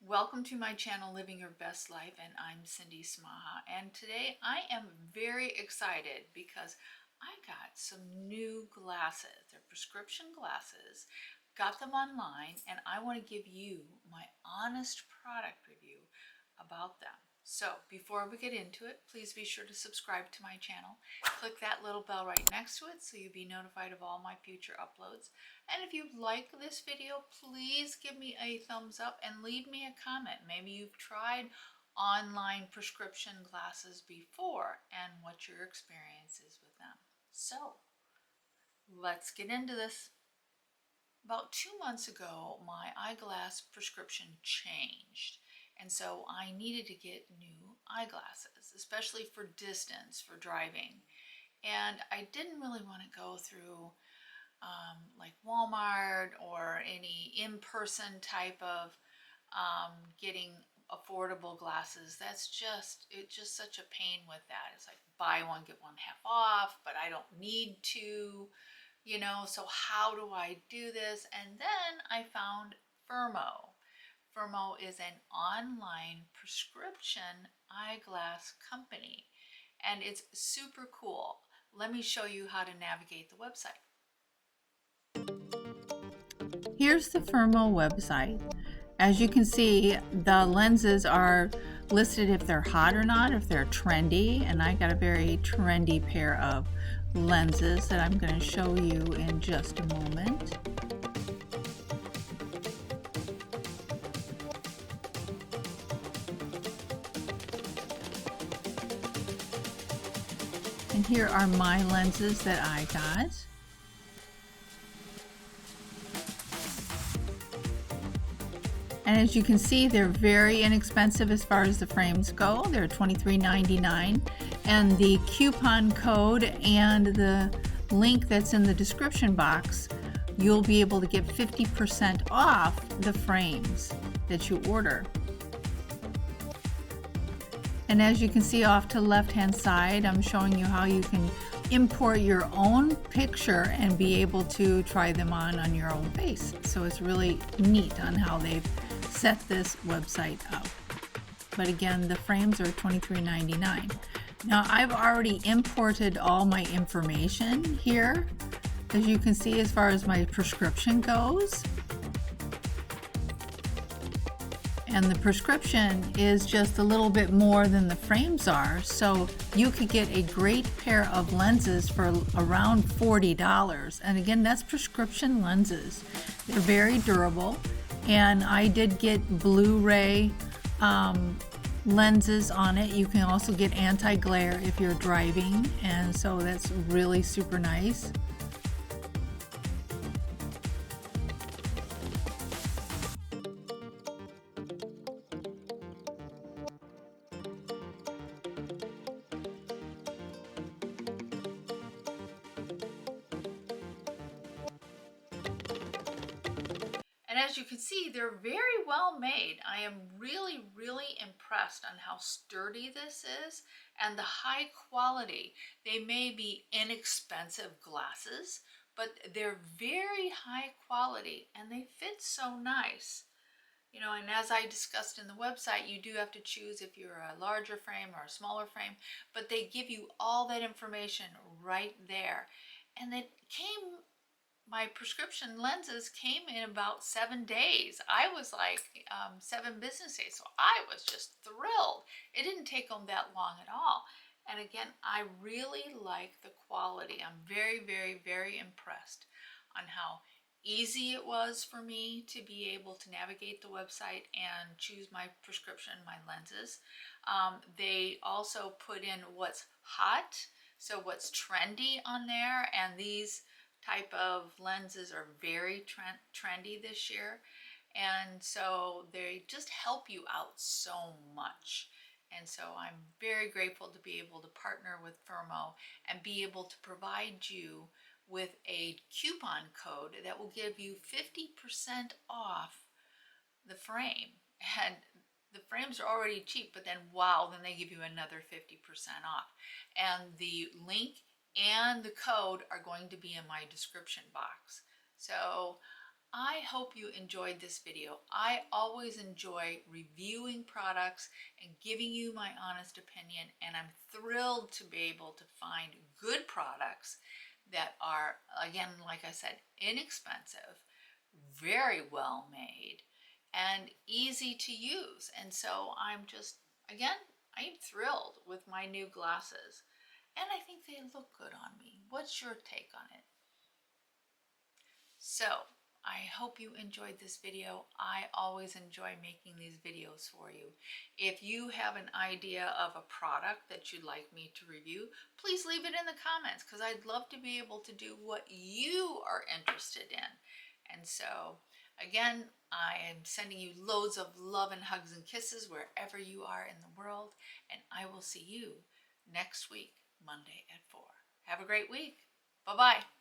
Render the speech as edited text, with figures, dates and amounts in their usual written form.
Welcome to my channel, Living Your Best Life, and I'm Cindy Smaha. And today I am very excited because I got some new glasses. They're prescription glasses. Got them online, and I want to give you my honest product review about them. So before we get into it, please be sure to subscribe to my channel. Click that little bell right next to it so you'll be notified of all my future uploads. And if you like this video, please give me a thumbs up and leave me a comment. Maybe you've tried online prescription glasses before and what your experience is with them. So let's get into this. About 2 months ago, my eyeglass prescription changed. And so I needed to get new eyeglasses, especially for distance, for driving. And I didn't really want to go through like Walmart or any in-person type of getting affordable glasses. It's just such a pain with that. It's like buy one, get one half off, but I don't need to, so how do I do this? And then I found Firmoo. Firmoo is an online prescription eyeglass company, and it's super cool. Let me show you how to navigate the website. Here's the Firmoo website. As you can see, the lenses are listed if they're hot or not, if they're trendy, and I got a very trendy pair of lenses that I'm going to show you in just a moment. And here are my lenses that I got. And as you can see, they're very inexpensive as far as the frames go. They're $23.99. And the coupon code and the link that's in the description box, you'll be able to get 50% off the frames that you order. And as you can see off to the left-hand side, I'm showing you how you can import your own picture and be able to try them on your own face. So it's really neat on how they've set this website up. But again, the frames are $23.99. Now I've already imported all my information here, as you can see, as far as my prescription goes. And the prescription is just a little bit more than the frames are, so you could get a great pair of lenses for around $40. And again, that's prescription lenses. They're very durable, and I did get Blu-ray lenses on it. You can also get anti-glare if you're driving, and so that's really super nice. And as you can see, they're very well made. I am really, really impressed on how sturdy this is and the high quality. They may be inexpensive glasses, but they're very high quality and they fit so nice. And as I discussed in the website, you do have to choose if you're a larger frame or a smaller frame, but they give you all that information right there. And my prescription lenses came in about 7 days. I was like 7 business days, so I was just thrilled. It didn't take them that long at all. And again, I really like the quality. I'm very, very, very impressed on how easy it was for me to be able to navigate the website and choose my prescription, my lenses. They also put in what's hot, so what's trendy on there, and these type of lenses are very trendy this year, and so they just help you out so much. And so I'm very grateful to be able to partner with Firmoo and be able to provide you with a coupon code that will give you 50% off the frame. And the frames are already cheap, but then wow, then they give you another 50% off. And the link and the code are going to be in my description box. So I hope you enjoyed this video. I always enjoy reviewing products and giving you my honest opinion, and I'm thrilled to be able to find good products that are, again, like I said, inexpensive, very well made, and easy to use. And so again, I'm thrilled with my new glasses, and I think they look good on me. What's your take on it? So I hope you enjoyed this video. I always enjoy making these videos for you. If you have an idea of a product that you'd like me to review, please leave it in the comments, because I'd love to be able to do what you are interested in. And so again, I am sending you loads of love and hugs and kisses wherever you are in the world, and I will see you next week, Monday at 4. Have a great week. Bye-bye.